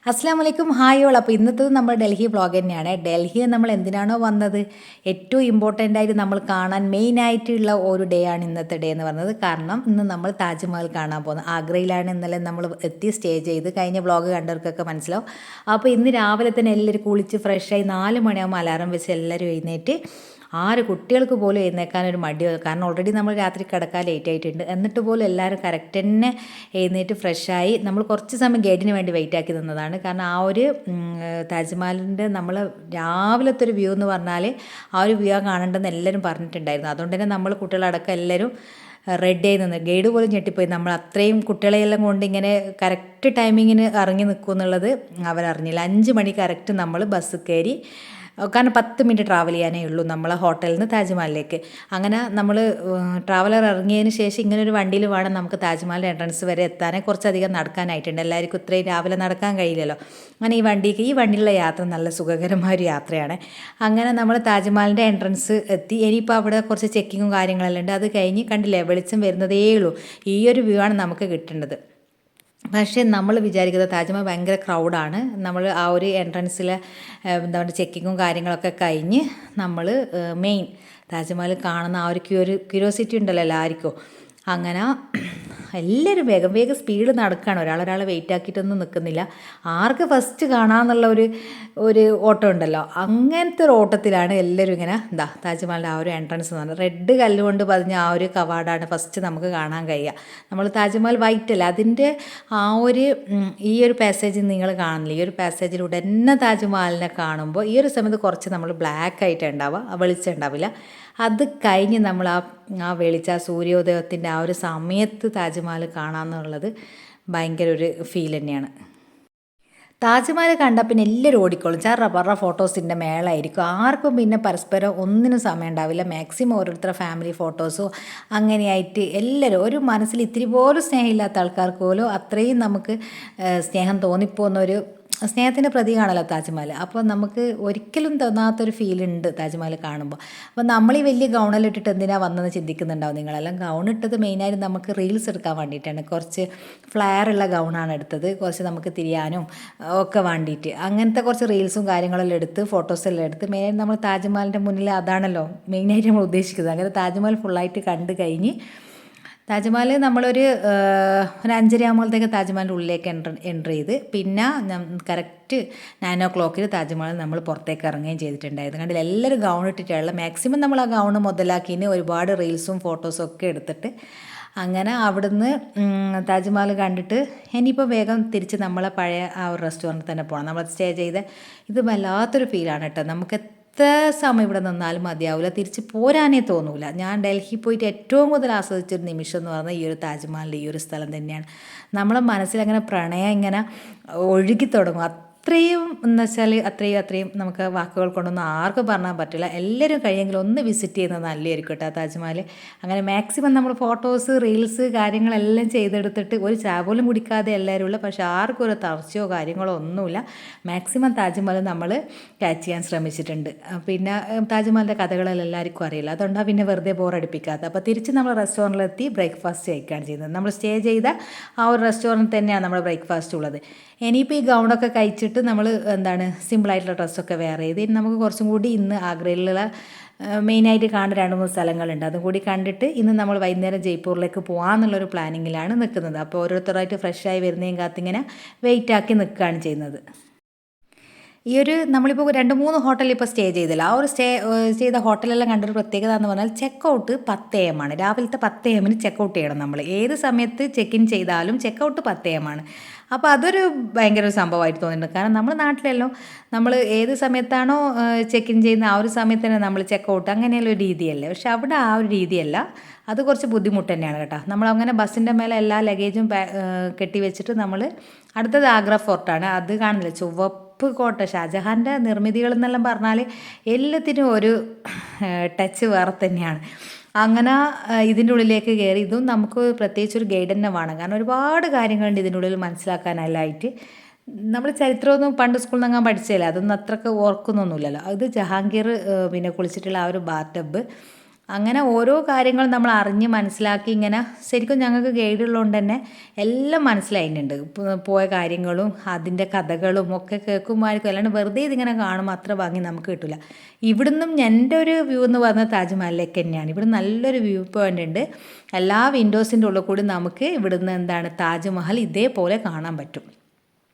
അസ്സാം വലൈക്കും hi all. അപ്പോൾ ഇന്നത്തത് നമ്മൾ ഡൽഹി വ്ളോഗ് തന്നെയാണ്. ഡൽഹി നമ്മൾ എന്തിനാണോ വന്നത്, ഏറ്റവും ഇമ്പോർട്ടൻ്റ് ആയിട്ട് നമ്മൾ കാണാൻ മെയിനായിട്ടുള്ള ഒരു ഡേ ആണ് ഇന്നത്തെ ഡേ എന്ന് പറയുന്നത്. കാരണം ഇന്ന് നമ്മൾ താജ്മഹൽ കാണാൻ പോകുന്നത്. ആഗ്രയിലാണ് ഇന്നലെ നമ്മൾ എത്തി സ്റ്റേ ചെയ്ത്. കഴിഞ്ഞ വ്ളോഗ് കണ്ടവർക്കൊക്കെ മനസ്സിലാവും. അപ്പോൾ ഇന്ന് രാവിലെ തന്നെ എല്ലാവരും കുളിച്ച് ഫ്രഷായി 4 മണിയാകുമ്പോൾ അലാറം വെച്ച് എല്ലാവരും എഴുന്നേറ്റ്. 6 കുട്ടികൾക്ക് പോലും എഴുന്നേൽക്കാനൊരു മടി, കാരണം ഓൾറെഡി നമ്മൾ രാത്രി കിടക്കാൻ ലേറ്റ് ആയിട്ടുണ്ട്. എന്നിട്ട് പോലും എല്ലാവരും കറക്റ്റ് തന്നെ എഴുന്നേറ്റ് ഫ്രഷായി. നമ്മൾ കുറച്ച് സമയം ഗൈഡിന് വേണ്ടി വെയിറ്റ് ആക്കി നിന്നതാണ്. കാരണം ആ ഒരു താജ്മഹലിൻ്റെ നമ്മൾ രാവിലത്തെ ഒരു വ്യൂ എന്ന് പറഞ്ഞാൽ ആ ഒരു വ്യൂ കാണേണ്ടെന്ന് എല്ലാവരും പറഞ്ഞിട്ടുണ്ടായിരുന്നു. അതുകൊണ്ട് തന്നെ നമ്മൾ കുട്ടികളടക്കം എല്ലാവരും റെഡി ആയി നിന്ന്. ഗൈഡ് പോലും ഞെട്ടിപ്പോയി. നമ്മൾ അത്രയും കുട്ടികളെയെല്ലാം കൊണ്ട് ഇങ്ങനെ കറക്റ്റ് ടൈമിങ്ങിന് ഇറങ്ങി നിൽക്കും എന്നുള്ളത് അവരറിഞ്ഞില്ല. 5 മണി കറക്റ്റ് നമ്മൾ ബസ് കയറി. കാരണം 10 മിനിറ്റ് ട്രാവൽ ചെയ്യാനേ ഉള്ളൂ നമ്മളെ ഹോട്ടലിൽ നിന്ന് താജ്മഹലിലേക്ക്. അങ്ങനെ നമ്മൾ ട്രാവലർ ഇറങ്ങിയതിന് ശേഷം ഇങ്ങനെ ഒരു വണ്ടിയിൽ വേണം നമുക്ക് താജ്മഹലിൻ്റെ എൻട്രൻസ് വരെ എത്താനേ. കുറച്ചധികം നടക്കാനായിട്ടുണ്ട്. എല്ലാവർക്കും ഇത്രയും രാവിലെ നടക്കാൻ കഴിയില്ലല്ലോ. അങ്ങനെ ഈ വണ്ടിയിലുള്ള യാത്ര നല്ല സുഖകരമായ ഒരു യാത്രയാണ്. അങ്ങനെ നമ്മൾ താജ്മഹലിൻ്റെ എൻട്രൻസ് എത്തി. ഇനിയിപ്പോൾ അവിടെ കുറച്ച് ചെക്കിങ്ങും കാര്യങ്ങളെല്ലാം ഉണ്ട്. അത് കഴിഞ്ഞ് കണ്ടില്ലേ, വെളിച്ചം വരുന്നതേ ഉള്ളൂ. ഈ ഒരു വ്യൂ ആണ് നമുക്ക് കിട്ടേണ്ടത്. പക്ഷേ നമ്മൾ വിചാരിക്കുന്നത് താജ്മഹൽ ഭയങ്കര ക്രൗഡാണ്. നമ്മൾ ആ ഒരു എൻട്രൻസിലെ എന്താ പറയുക ചെക്കിങ്ങും കാര്യങ്ങളൊക്കെ കഴിഞ്ഞ് നമ്മൾ മെയിൻ താജ്മഹൽ കാണുന്ന ആ ഒരു ക്യൂരിയോസിറ്റി ഉണ്ടല്ലോ എല്ലാവർക്കും. അങ്ങനെ എല്ലാവരും വേഗം വേഗം സ്പീഡ് നടക്കുകയാണ്. ഒരാളെ വെയിറ്റ് ആക്കിയിട്ടൊന്നും നിൽക്കുന്നില്ല. ആർക്ക് ഫസ്റ്റ് കാണാമെന്നുള്ള ഒരു ഓട്ടം ഉണ്ടല്ലോ, അങ്ങനത്തെ ഒരു ഓട്ടത്തിലാണ് എല്ലാവരും ഇങ്ങനെ താജ്മഹലിൻ്റെ ആ ഒരു എൻട്രൻസ് എന്ന് പറഞ്ഞാൽ റെഡ് കല്ലുകൊണ്ട് പതിഞ്ഞ ആ ഒരു കവാടാണ് ഫസ്റ്റ് നമുക്ക് കാണാൻ കഴിയുക. നമ്മൾ താജ്മഹൽ വൈറ്റ് അല്ല, അതിൻ്റെ ആ ഒരു ഈ ഒരു പാസേജ് നിങ്ങൾ കാണുന്നില്ല. ഈ ഒരു പാസേജിലൂടെ തന്നെ താജ്മഹലിനെ കാണുമ്പോൾ ഈ ഒരു സമയത്ത് കുറച്ച് നമ്മൾ ബ്ലാക്ക് ആയിട്ട് ഉണ്ടാവുക, വെളിച്ചം ഉണ്ടാവില്ല. അത് കഴിഞ്ഞ് നമ്മൾ ആ വെളിച്ച സൂര്യോദയത്തിൻ്റെ ആ ഒരു സമയത്ത് താജ്മഹൽ കാണാമെന്നുള്ളത് ഭയങ്കര ഒരു ഫീൽ തന്നെയാണ്. താജ്മഹൽ കണ്ടാൽ പിന്നെ എല്ലാവരും ഓടിക്കോളും. പറ ഫോട്ടോസിൻ്റെ മേളായിരിക്കും. ആർക്കും പിന്നെ പരസ്പരം ഒന്നിനും സമയം ഉണ്ടാവില്ല. മാക്സിമം ഓരോരുത്തരുടെ ഫാമിലി ഫോട്ടോസോ അങ്ങനെയായിട്ട് എല്ലാവരും ഒരു മനസ്സിൽ ഇത്തിരി പോലും സ്നേഹമില്ലാത്ത ആൾക്കാർക്ക് പോലും അത്രയും നമുക്ക് സ്നേഹം തോന്നിപ്പോകുന്നൊരു സ്നേഹത്തിൻ്റെ പ്രതീകമാണല്ലോ താജ്മഹൽ. അപ്പോൾ നമുക്ക് ഒരിക്കലും തോന്നാത്തൊരു ഫീലുണ്ട് താജ്മഹൽ കാണുമ്പോൾ. അപ്പോൾ നമ്മൾ ഈ വലിയ ഗൗണെല്ലാം ഇട്ടിട്ട് എന്തിനാണ് വന്നതെന്ന് ചിന്തിക്കുന്നുണ്ടാവും നിങ്ങളെല്ലാം. ഗൗൺ ഇട്ടത് മെയിനായിട്ട് നമുക്ക് റീൽസ് എടുക്കാൻ വേണ്ടിയിട്ടാണ്. കുറച്ച് ഫ്ലെയർ ഉള്ള ഗൗണാണ് എടുത്തത്. കുറച്ച് നമുക്ക് തിരിയാനും ഒക്കെ വേണ്ടിയിട്ട് അങ്ങനത്തെ കുറച്ച് റീൽസും കാര്യങ്ങളെല്ലാം എടുത്ത് ഫോട്ടോസെല്ലാം എടുത്ത് മെയിനായിട്ട് നമ്മൾ താജ്മഹലിൻ്റെ മുന്നിൽ അതാണല്ലോ മെയിനായിട്ട് നമ്മൾ ഉദ്ദേശിക്കുന്നത്. അങ്ങനെ താജ്മഹൽ ഫുള്ളായിട്ട് കണ്ടു കഴിഞ്ഞ് താജ്മഹൽ നമ്മളൊരു 5:30 ആകുമ്പോഴത്തേക്ക് താജ്മഹലിൻ്റെ ഉള്ളിലേക്ക് എൻ്റർ ചെയ്ത് പിന്നെ കറക്റ്റ് 9 o'clock താജ്മഹൽ നമ്മൾ പുറത്തേക്ക് ഇറങ്ങുകയും ചെയ്തിട്ടുണ്ടായിരുന്നു. കണ്ടില്ല, എല്ലാവരും ഗൗൺ ഇട്ടിട്ടുള്ള മാക്സിമം നമ്മൾ ആ ഗൗണ് മുതലാക്കിന് ഒരുപാട് റീൽസും ഫോട്ടോസും ഒക്കെ എടുത്തിട്ട് അങ്ങനെ അവിടുന്ന് താജ്മഹൽ കണ്ടിട്ട് ഇനിയിപ്പോൾ വേഗം തിരിച്ച് നമ്മളെ പഴയ ആ ഒരു റെസ്റ്റോറൻറ്റിൽ തന്നെ പോകണം. നമ്മൾ സ്റ്റേ ചെയ്ത് ഇത് വല്ലാത്തൊരു ഫീലാണ് കേട്ടോ. നമുക്ക് എത്ര സമയം ഇവിടെ നിന്നാലും മതിയാവില്ല, തിരിച്ച് പോരാനേ തോന്നൂല. ഞാൻ ഡൽഹി പോയിട്ട് ഏറ്റവും കൂടുതൽ ആസ്വദിച്ചൊരു നിമിഷം എന്ന് പറഞ്ഞാൽ ഈ ഒരു താജ്മഹലിൻ്റെ ഈ ഒരു സ്ഥലം തന്നെയാണ്. നമ്മളെ മനസ്സിലങ്ങനെ പ്രണയം ഇങ്ങനെ ഒഴുകി തുടങ്ങും. അത്രയും എന്ന് വെച്ചാൽ അത്രയും നമുക്ക് വാക്കുകൾ കൊണ്ടൊന്നും ആർക്കും പറഞ്ഞാൽ പറ്റില്ല. എല്ലാവരും കഴിയെങ്കിലും ഒന്ന് വിസിറ്റ് ചെയ്യുന്നത് നല്ലതായിരിക്കും കേട്ടോ താജ്മഹൽ. അങ്ങനെ മാക്സിമം നമ്മൾ ഫോട്ടോസ് റീൽസ് കാര്യങ്ങളെല്ലാം ചെയ്തെടുത്തിട്ട് ഒരു ചായ പോലും കുടിക്കാതെ എല്ലാവരും ഉള്ള, പക്ഷേ ആർക്കും ഒരു തർച്ചയോ കാര്യങ്ങളോ ഒന്നുമില്ല. മാക്സിമം താജ്മഹൽ നമ്മൾ ക്യാച്ച് ചെയ്യാൻ ശ്രമിച്ചിട്ടുണ്ട്. പിന്നെ താജ്മഹലിൻ്റെ കഥകളെല്ലാം എല്ലാവർക്കും അറിയില്ല, അതുകൊണ്ടാണ് പിന്നെ വെറുതെ ബോറടിപ്പിക്കാത്ത. അപ്പോൾ തിരിച്ച് നമ്മൾ റെസ്റ്റോറൻറ്റിലെത്തി ബ്രേക്ക്ഫാസ്റ്റ് കഴിക്കുകയാണ് ചെയ്യുന്നത്. നമ്മൾ സ്റ്റേ ചെയ്ത ആ ഒരു റെസ്റ്റോറൻറ്റ് തന്നെയാണ് നമ്മുടെ ബ്രേക്ക്ഫാസ്റ്റ് ഉള്ളത്. ഇനിയിപ്പോൾ ഈ ഗൗണൊക്കെ കഴിച്ചിട്ട് നമ്മൾ സിമ്പിളായിട്ടുള്ള ഡ്രസ്സൊക്കെ വെയർ ചെയ്ത് നമുക്ക് കുറച്ചും കൂടി ഇന്ന് ആഗ്രയിലുള്ള മെയിനായിട്ട് കാണുന്ന 2-3 സ്ഥലങ്ങളുണ്ട്. അതും കൂടി കണ്ടിട്ട് ഇന്ന് നമ്മൾ വൈകുന്നേരം ജയ്പൂരിലേക്ക് പോകാമെന്നുള്ളൊരു പ്ലാനിങ്ങിലാണ് നിൽക്കുന്നത്. അപ്പോൾ ഓരോരുത്തരായിട്ട് ഫ്രഷായി വരുന്നതും കാത്തിങ്ങനെ വെയിറ്റ് ആക്കി നിൽക്കുകയാണ് ചെയ്യുന്നത്. ഈ ഒരു നമ്മളിപ്പോൾ 2-3 ഹോട്ടലിൽ ഇപ്പോൾ സ്റ്റേ ചെയ്തില്ല. ആ ഒരു സ്റ്റേ ചെയ്ത ഹോട്ടലെല്ലാം കണ്ടൊരു പ്രത്യേകത എന്ന് പറഞ്ഞാൽ ചെക്ക് ഔട്ട് 10 AM ആണ്. രാവിലത്തെ 10 AM ചെക്ക് ഔട്ട് ചെയ്യണം. നമ്മൾ ഏത് സമയത്ത് ചെക്ക് ഇൻ ചെയ്താലും ചെക്ക് ഔട്ട് 10 AM ആണ്. അപ്പോൾ അതൊരു ഭയങ്കര ഒരു സംഭവമായിട്ട് തോന്നിയിട്ടുണ്ട്. കാരണം നമ്മുടെ നാട്ടിലെല്ലാം നമ്മൾ ഏത് സമയത്താണോ ചെക്ക് ഇൻ ചെയ്യുന്ന ആ ഒരു സമയത്ത് തന്നെ നമ്മൾ ചെക്ക് ഔട്ട് അങ്ങനെയുള്ള ഒരു രീതിയല്ലേ. പക്ഷെ അവിടെ ആ ഒരു രീതിയല്ല. അത് കുറച്ച് ബുദ്ധിമുട്ട് തന്നെയാണ് കേട്ടോ. നമ്മളങ്ങനെ ബസ്സിൻ്റെ മേലെ എല്ലാ ലഗേജും കെട്ടി വെച്ചിട്ട് നമ്മൾ അടുത്തത് ആഗ്ര ഫോർട്ടാണ്. അത് കാണുന്നില്ല, ചുവപ്പ് കോട്ട, ഷാജഹാൻ്റെ നിർമ്മിതികൾ എന്നെല്ലാം പറഞ്ഞാൽ എല്ലാത്തിനും ഒരു ടച്ച് വേറെ തന്നെയാണ്. അങ്ങനെ ഇതിൻ്റെ ഉള്ളിലേക്ക് കയറി. ഇതും നമുക്ക് പ്രത്യേകിച്ചൊരു ഗൈഡ് തന്നെ വേണം, കാരണം ഒരുപാട് കാര്യങ്ങളുണ്ട് ഇതിൻ്റെ ഉള്ളിൽ മനസ്സിലാക്കാനായിട്ട്. നമ്മൾ ചരിത്രമൊന്നും പണ്ട് സ്കൂളിൽ നിന്നങ്ങാൻ പഠിച്ചില്ല, അതൊന്നും അത്രയ്ക്ക് ഓർക്കുന്നൊന്നുമില്ലല്ലോ. ഇത് ജഹാംഗീർ പിന്നെ കുളിച്ചിട്ടുള്ള ആ ഒരു ബാത്ത് ടബ്, അങ്ങനെ ഓരോ കാര്യങ്ങളും നമ്മൾ അറിഞ്ഞ് മനസ്സിലാക്കി ഇങ്ങനെ ശരിക്കും ഞങ്ങൾക്ക് ഗൈഡ് ഉള്ളതുകൊണ്ട് തന്നെ എല്ലാം മനസ്സിലായിട്ടുണ്ട്. പോയ കാര്യങ്ങളും അതിൻ്റെ കഥകളും ഒക്കെ കേൾക്കുമ്പോഴായിരിക്കും, അല്ലാണ്ട് വെറുതെ ഇതിങ്ങനെ കാണുമ്പോൾ അത്ര ഭംഗി നമുക്ക് കിട്ടില്ല. ഇവിടുന്നും എൻ്റെ ഒരു വ്യൂ എന്ന് പറഞ്ഞാൽ താജ്മഹലിലേക്ക് തന്നെയാണ്. ഇവിടെ നല്ലൊരു വ്യൂ പോയിൻ്റ് ഉണ്ട്. എല്ലാ വിൻഡോസിൻ്റെ ഉള്ളിൽ കൂടി നമുക്ക് ഇവിടുന്ന് എന്താണ് താജ്മഹൽ ഇതേപോലെ കാണാൻ പറ്റും.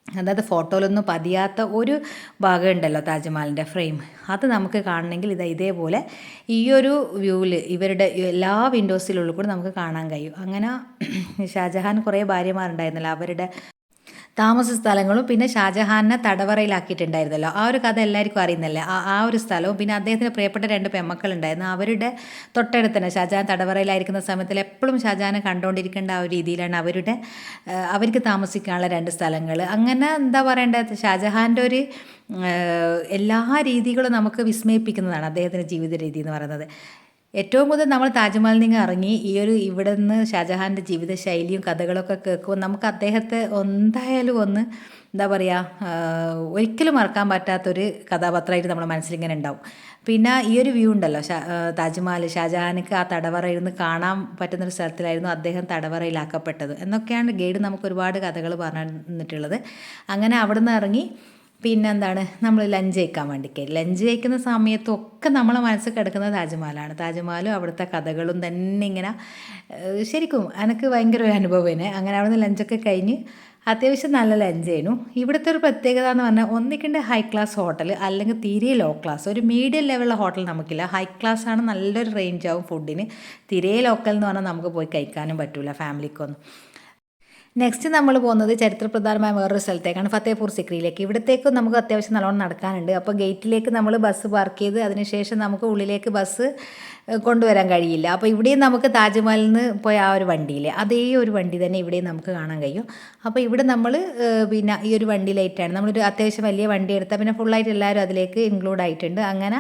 അതായത് ഫോട്ടോയിലൊന്നും പതിയാത്ത ഒരു ഭാഗം ഉണ്ടല്ലോ താജ്മഹലിൻ്റെ ഫ്രെയിം, അത് നമുക്ക് കാണണമെങ്കിൽ ഇതേപോലെ ഈ ഒരു വ്യൂവിൽ ഇവരുടെ എല്ലാ വിൻഡോസിലുള്ള കൂടെ നമുക്ക് കാണാൻ കഴിയും. അങ്ങനെ ഷാജഹാൻ കുറേ ഭാര്യമാരുണ്ടായിരുന്നല്ലോ, അവരുടെ താമസ സ്ഥലങ്ങളും പിന്നെ ഷാജഹാനെ തടവറയിലാക്കിയിട്ടുണ്ടായിരുന്നല്ലോ, ആ ഒരു കഥ എല്ലാവർക്കും അറിയുന്നല്ലേ. ആ ഒരു സ്ഥലവും പിന്നെ അദ്ദേഹത്തിന് പ്രിയപ്പെട്ട 2 പെൺമക്കളുണ്ടായിരുന്നു, അവരുടെ തൊട്ടടുത്ത് തന്നെ ഷാജഹാൻ തടവറയിലായിരിക്കുന്ന സമയത്തിൽ എപ്പോഴും ഷാജഹാനെ കണ്ടുകൊണ്ടിരിക്കേണ്ട ആ ഒരു രീതിയിലാണ് അവർക്ക് താമസിക്കാനുള്ള 2 സ്ഥലങ്ങൾ. അങ്ങനെ എന്താ പറയേണ്ടത്, ഷാജഹാൻ്റെ ഒരു എല്ലാ രീതികളും നമുക്ക് വിസ്മയിപ്പിക്കുന്നതാണ് അദ്ദേഹത്തിൻ്റെ ജീവിത രീതി എന്ന് പറയുന്നത്. ഏറ്റവും കൂടുതൽ നമ്മൾ താജ്മഹലിൽ നിന്ന് ഇറങ്ങി ഇവിടെ നിന്ന് ഷാജഹാൻ്റെ ജീവിതശൈലിയും കഥകളൊക്കെ കേൾക്കുമ്പോൾ നമുക്ക് അദ്ദേഹത്തെ എന്തായാലും എന്താ പറയുക, ഒരിക്കലും മറക്കാൻ പറ്റാത്തൊരു കഥാപാത്രമായിട്ട് നമ്മുടെ മനസ്സിലിങ്ങനെ ഉണ്ടാവും. പിന്നെ ഈ ഒരു വ്യൂ ഉണ്ടല്ലോ, താജ്മഹൽ ഷാജഹാനക്ക് ആ തടവറ ഇരുന്ന് കാണാൻ പറ്റുന്നൊരു സ്ഥലത്തിലായിരുന്നു അദ്ദേഹം തടവറയിലാക്കപ്പെട്ടത് എന്നൊക്കെയാണ് ഗൈഡ് നമുക്ക് ഒരുപാട് കഥകൾ പറഞ്ഞു തന്നിട്ടുള്ളത്. അങ്ങനെ അവിടെ നിന്ന് ഇറങ്ങി പിന്നെ എന്താണ്, നമ്മൾ ലഞ്ച് കഴിക്കാൻ വേണ്ടി കയറി. ലഞ്ച് കഴിക്കുന്ന സമയത്തൊക്കെ നമ്മളെ മനസ്സിൽ കിടക്കുന്നത് താജ്മഹലാണ്. താജ്മഹലും അവിടുത്തെ കഥകളും തന്നെ ഇങ്ങനെ ശരിക്കും എനിക്ക് ഭയങ്കര ഒരു അനുഭവമാണ്. അങ്ങനെ അവിടെ നിന്ന് ലഞ്ചൊക്കെ കഴിഞ്ഞ് അത്യാവശ്യം നല്ല ലഞ്ച് ചെയ്യുന്നു. ഇവിടുത്തെ ഒരു പ്രത്യേകത എന്ന് പറഞ്ഞാൽ ഒന്നിക്കണ്ട് ഹൈ ക്ലാസ് ഹോട്ടൽ അല്ലെങ്കിൽ തീരെ ലോ ക്ലാസ്, ഒരു മീഡിയം ലെവലുള്ള ഹോട്ടൽ നമുക്കില്ല. ഹൈ ക്ലാസ് ആണ്, നല്ലൊരു റേഞ്ച് ആവും ഫുഡിന്. തീരെ ലോക്കൽ എന്ന് പറഞ്ഞാൽ നമുക്ക് പോയി കഴിക്കാനും പറ്റില്ല ഫാമിലിക്കൊന്നും. നെക്സ്റ്റ് നമ്മൾ പോകുന്നത് ചരിത്രപ്രധാനമായ വേറൊരു സ്ഥലത്തേക്കാണ്, ഫത്തേപൂർ സിക്രിയിലേക്ക്. ഇവിടത്തേക്കും നമുക്ക് അത്യാവശ്യം നല്ലോണം നടക്കാനുണ്ട്. അപ്പോൾ ഗേറ്റിലേക്ക് നമ്മൾ ബസ് പാർക്ക് ചെയ്ത് അതിനുശേഷം നമുക്ക് ഉള്ളിലേക്ക് ബസ് കൊണ്ടുവരാൻ കഴിയില്ല. അപ്പോൾ ഇവിടെയും നമുക്ക് താജ്മഹലിൽ നിന്ന് പോയ ആ ഒരു വണ്ടിയിൽ അതേ ഒരു വണ്ടി തന്നെ ഇവിടെയും നമുക്ക് കാണാൻ കഴിയും. അപ്പോൾ ഇവിടെ നമ്മൾ പിന്നെ ഈ ഒരു വണ്ടിയിലായിട്ടാണ് നമ്മളൊരു അത്യാവശ്യം വലിയ വണ്ടി എടുത്താൽ പിന്നെ ഫുള്ളായിട്ട് എല്ലാവരും അതിലേക്ക് ഇൻക്ലൂഡ് ആയിട്ടുണ്ട്. അങ്ങനെ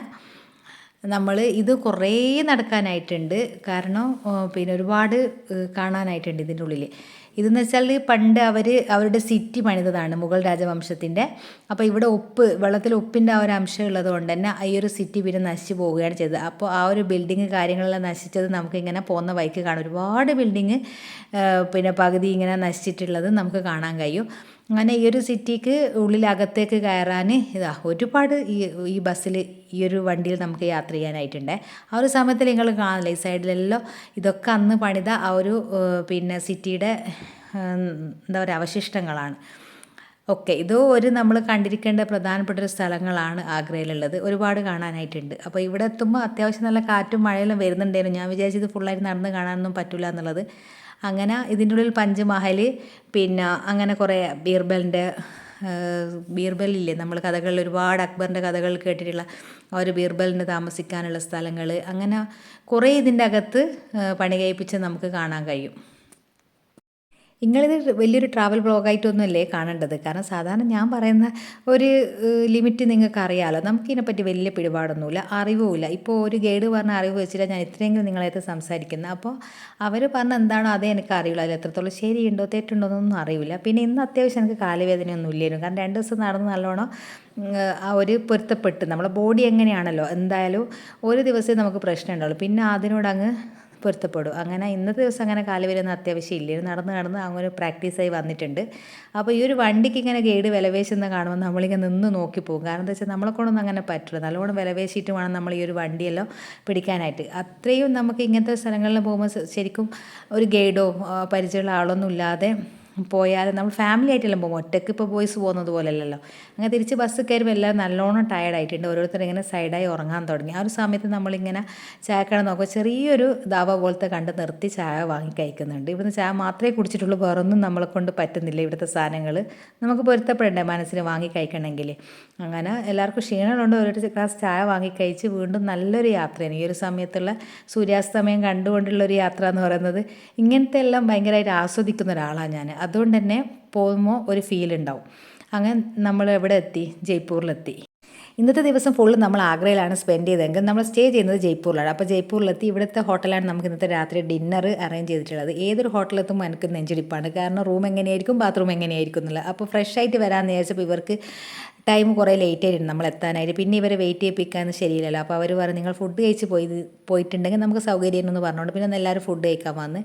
നമ്മൾ ഇത് കുറേ നടക്കാനായിട്ടുണ്ട്, കാരണം പിന്നെ ഒരുപാട് കാണാനായിട്ടുണ്ട് ഇതിൻ്റെ ഉള്ളിൽ. ഇതെന്ന് വെച്ചാൽ പണ്ട് അവരുടെ സിറ്റി പണിതതാണ് മുഗൾ രാജവംശത്തിൻ്റെ. അപ്പോൾ ഇവിടെ വെള്ളത്തിൽ ഉപ്പിൻ്റെ ആ ഒരു അംശം ഉള്ളത് കൊണ്ട് തന്നെ ഈ ഒരു സിറ്റി പിന്നെ നശിച്ചു പോവുകയാണ് ചെയ്തത്. അപ്പോൾ ആ ഒരു ബിൽഡിങ് കാര്യങ്ങളെല്ലാം നശിച്ചത് നമുക്കിങ്ങനെ പോകുന്ന വഴിക്ക് കാണാം. ഒരുപാട് ബിൽഡിങ് പിന്നെ പകുതി ഇങ്ങനെ നശിച്ചിട്ടുള്ളത് നമുക്ക് കാണാൻ കഴിയും. അങ്ങനെ ഈ ഒരു സിറ്റിക്ക് ഉള്ളിലകത്തേക്ക് കയറാൻ ഒരുപാട് ഈ ബസ്സിൽ ഈ ഒരു വണ്ടിയിൽ നമുക്ക് യാത്ര ചെയ്യാനായിട്ടുണ്ട്. ആ ഒരു സമയത്തിൽ നിങ്ങൾ കാണില്ല, ഈ സൈഡിലെല്ലാം ഇതൊക്കെ അന്ന് പണിത ആ ഒരു പിന്നെ സിറ്റിയുടെ എന്താ പറയുക അവശിഷ്ടങ്ങളാണ് ഓക്കെ. ഇത് നമ്മൾ കണ്ടിരിക്കേണ്ട പ്രധാനപ്പെട്ട ഒരു സ്ഥലങ്ങളാണ് ആഗ്രയിലുള്ളത്. ഒരുപാട് കാണാനായിട്ടുണ്ട്. അപ്പോൾ ഇവിടെ എത്തുമ്പോൾ അത്യാവശ്യം നല്ല കാറ്റും മഴയെല്ലാം വരുന്നുണ്ടായിരുന്നു. ഞാൻ വിചാരിച്ചത് ഫുള്ളായിട്ട് നടന്ന് കാണാനൊന്നും പറ്റില്ല എന്നുള്ളത്. അങ്ങനെ ഇതിൻ്റെ ഉള്ളിൽ പഞ്ചമഹൽ പിന്നെ അങ്ങനെ കുറേ ബീർബലില്ലേ, നമ്മൾ കഥകളിൽ ഒരുപാട് അക്ബറിൻ്റെ കഥകൾ കേട്ടിട്ടുള്ള ആ ഒരു ബീർബലിന് താമസിക്കാനുള്ള സ്ഥലങ്ങൾ, അങ്ങനെ കുറേ ഇതിൻ്റെ അകത്ത് പണി കഴിപ്പിച്ച് നമുക്ക് കാണാൻ കഴിയും. നിങ്ങളിത് വലിയൊരു ട്രാവൽ ബ്ലോഗായിട്ടൊന്നുമല്ലേ കാണേണ്ടത്, കാരണം സാധാരണ ഞാൻ പറയുന്ന ഒരു ലിമിറ്റ് നിങ്ങൾക്ക് അറിയാമല്ലോ. നമുക്കിതിനെപ്പറ്റി വലിയ പിടിപാടൊന്നുമില്ല, അറിവുമില്ല. ഇപ്പോൾ ഒരു ഗൈഡ് പറഞ്ഞ അറിവ് വെച്ചിട്ട് ഞാൻ ഇത്രയെങ്കിലും നിങ്ങളായിട്ട് സംസാരിക്കുന്നത്. അപ്പോൾ അവർ പറഞ്ഞ എന്താണോ അതേ എനിക്ക് അറിയില്ല, അതിൽ എത്രത്തോളം ശരിയുണ്ടോ തെറ്റുണ്ടോ എന്നൊന്നും അറിയില്ല. പിന്നെ ഇന്ന് അത്യാവശ്യം എനിക്ക് കാലുവേദനയൊന്നും ഇല്ലായിരുന്നു, കാരണം 2 ദിവസം നടന്ന് നല്ലോണം ആ ഒരു പൊരുത്തപ്പെട്ട് നമ്മളെ ബോഡി എങ്ങനെയാണല്ലോ, എന്തായാലും ഒരു ദിവസമേ നമുക്ക് പ്രശ്നം ഉണ്ടാവുള്ളൂ, പിന്നെ അതിനോടങ്ങ് പൊരുത്തപ്പെടും. അങ്ങനെ ഇന്നത്തെ ദിവസം അങ്ങനെ കാല് വരുന്ന അത്യാവശ്യം ഇല്ല, നടന്ന് അങ്ങനെ പ്രാക്ടീസായി വന്നിട്ടുണ്ട്. അപ്പോൾ ഈ ഒരു വണ്ടിക്ക് ഇങ്ങനെ ഗൈഡ് വിലവേശുന്ന കാണുമ്പോൾ നമ്മളിങ്ങനെ നിന്ന് നോക്കി പോകും. കാരണം എന്താ വെച്ചാൽ നമ്മളെ കൊണ്ടൊന്നും അങ്ങനെ പറ്റില്ല, നല്ലോണം വിലവേശിയിട്ട് വേണം നമ്മൾ ഈ ഒരു വണ്ടിയെല്ലാം പിടിക്കാനായിട്ട്. അത്രയും നമുക്ക് ഇങ്ങനത്തെ സ്ഥലങ്ങളിൽ പോകുമ്പോൾ ശരിക്കും ഒരു ഗൈഡോ പരിചയമുള്ള ആളൊന്നും ഇല്ലാതെ പോയാൽ നമ്മൾ ഫാമിലി ആയിട്ടെല്ലാം പോകും, ഒറ്റയ്ക്ക് ഇപ്പോൾ ബോയ്സ് പോകുന്നത് പോലെയല്ലല്ലോ. അങ്ങനെ തിരിച്ച് ബസ് കയറുമ്പോൾ എല്ലാവരും നല്ലോണം ടയർഡായിട്ടുണ്ട്, ഓരോരുത്തർ ഇങ്ങനെ സൈഡായി ഉറങ്ങാൻ തുടങ്ങി. ആ ഒരു സമയത്ത് നമ്മളിങ്ങനെ ചായക്കട നോക്കുക, ചെറിയൊരു ദാബ പോലത്തെ കണ്ട് നിർത്തി ചായ വാങ്ങി കഴിക്കുന്നുണ്ട്. ഇവിടുന്ന് ചായ മാത്രമേ കുടിച്ചിട്ടുള്ളൂ, വേറൊന്നും നമ്മളെ കൊണ്ട് പറ്റുന്നില്ല. ഇവിടുത്തെ സാധനങ്ങൾ നമുക്ക് പൊരുത്തപ്പെടണ്ടേ മനസ്സിന് വാങ്ങി കഴിക്കണമെങ്കിൽ. അങ്ങനെ എല്ലാവർക്കും ക്ഷീണമുണ്ട്, ഒരു ഗ്ലാസ് ചായ വാങ്ങി കഴിച്ച് വീണ്ടും നല്ലൊരു യാത്രയാണ്. ഈ ഒരു സമയത്തുള്ള സൂര്യാസ്തമയം കണ്ടുകൊണ്ടുള്ളൊരു യാത്ര എന്ന് പറയുന്നത്, ഇങ്ങനത്തെ എല്ലാം ഭയങ്കരമായിട്ട് ആസ്വദിക്കുന്ന ഒരാളാണ് ഞാൻ. അതുകൊണ്ട് തന്നെ പോകുമ്പോൾ ഒരു ഫീൽ ഉണ്ടാവും. അങ്ങനെ നമ്മൾ എവിടെ എത്തി, ജയ്പൂരിലെത്തി. ഇന്നത്തെ ദിവസം ഫുള്ള് നമ്മൾ ആഗ്രയിലാണ് സ്പെൻഡ് ചെയ്തതെങ്കിൽ നമ്മൾ സ്റ്റേ ചെയ്യുന്നത് ജയ്പൂരിലാണ്. അപ്പോൾ ജയ്പൂരിലെത്തി ഇവിടുത്തെ ഹോട്ടലാണ് നമുക്ക് ഇന്നത്തെ രാത്രി ഡിന്നർ അറേഞ്ച് ചെയ്തിട്ടുള്ളത്. ഏതൊരു ഹോട്ടലെത്തുമ്പോൾ എനിക്ക് നെഞ്ചിടിപ്പാണ്, കാരണം റൂം എങ്ങനെയായിരിക്കും ബാത്റൂം എങ്ങനെയായിരിക്കും എന്നുള്ളത്. അപ്പോൾ ഫ്രഷ് ആയിട്ട് വരാമെന്ന് വിചാരിച്ചപ്പോൾ ഇവർക്ക് ടൈം കുറേ ലേറ്റ് ആയിരുന്നു നമ്മൾ എത്താനായിട്ട്. പിന്നെ ഇവരെ വെയിറ്റ് ചെയ്യിപ്പിക്കാമെന്ന് ശരിയില്ലല്ലോ. അപ്പോൾ അവർ പറഞ്ഞു നിങ്ങൾ ഫുഡ് കഴിച്ച് പോയിട്ടുണ്ടെങ്കിൽ നമുക്ക് സൗകര്യം എന്ന് പറഞ്ഞുകൊണ്ട് പിന്നെ എല്ലാവരും ഫുഡ് കഴിക്കാൻ വന്ന്.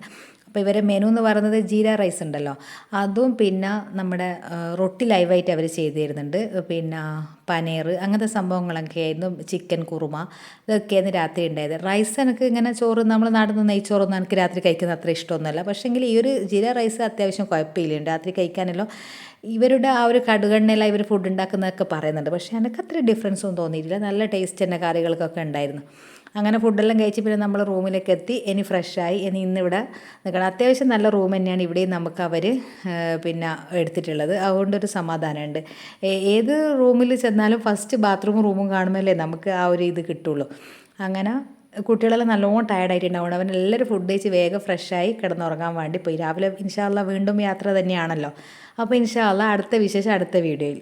അപ്പോൾ ഇവരെ മെനു എന്ന് പറയുന്നത് ജീര റൈസ് ഉണ്ടല്ലോ അതും, പിന്നെ നമ്മുടെ റൊട്ടി ലൈവായിട്ട് അവർ ചെയ്ത് തരുന്നുണ്ട്, പിന്നെ പനീർ അങ്ങനത്തെ സംഭവങ്ങളൊക്കെ ആയിരുന്നു, ചിക്കൻ കുറുമ ഇതൊക്കെയായിരുന്നു രാത്രി ഉണ്ടായത്. റൈസ് എനിക്ക് ഇങ്ങനെ ചോറ് നമ്മൾ നാട്ടിൽ നിന്ന് നെയ്ച്ചോറൊന്നും എനിക്ക് രാത്രി കഴിക്കുന്നത് അത്ര ഇഷ്ടമൊന്നുമല്ല. പക്ഷേങ്കിൽ ഈ ഒരു ജീര റൈസ് അത്യാവശ്യം കുഴപ്പമില്ല രാത്രി കഴിക്കാനല്ലോ. ഇവരുടെ ആ ഒരു കടുകെണ്ണയില ഇവർ ഫുഡ് ഉണ്ടാക്കുന്നതൊക്കെ പറയുന്നുണ്ട്, പക്ഷേ എനിക്ക് അത്ര ഡിഫറൻസ് ഒന്നും തോന്നിയിട്ടില്ല. നല്ല ടേസ്റ്റ് തന്നെ കറികൾക്കൊക്കെ ഉണ്ടായിരുന്നു. അങ്ങനെ ഫുഡെല്ലാം കഴിച്ച് പിന്നെ നമ്മൾ റൂമിലേക്ക് എത്തി. ഇനി ഫ്രഷായി ഇനി ഇന്നിവിടെ നിൽക്കണം. അത്യാവശ്യം നല്ല റൂം തന്നെയാണ് ഇവിടെയും നമുക്ക് അവർ പിന്നെ എടുത്തിട്ടുള്ളത്, അതുകൊണ്ടൊരു സമാധാനമുണ്ട്. ഏത് റൂമിൽ ചെന്നാലും ഫസ്റ്റ് ബാത്റൂമും റൂമും കാണുമ്പോഴല്ലേ നമുക്ക് ആ ഒരു ഇത് കിട്ടുള്ളൂ. അങ്ങനെ കുട്ടികളെല്ലാം നല്ലോണം ടയർഡായിട്ടുണ്ടാവണം. അവനെല്ലാവരും ഫുഡ് കഴിച്ച് വേഗം ഫ്രഷായി കിടന്നുറങ്ങാൻ വേണ്ടി പോയി. രാവിലെ ഇൻഷാ അല്ലാ വീണ്ടും യാത്ര തന്നെയാണല്ലോ. അപ്പോൾ ഇൻഷാ അല്ലാ അടുത്ത വിശേഷം അടുത്ത വീഡിയോയിൽ.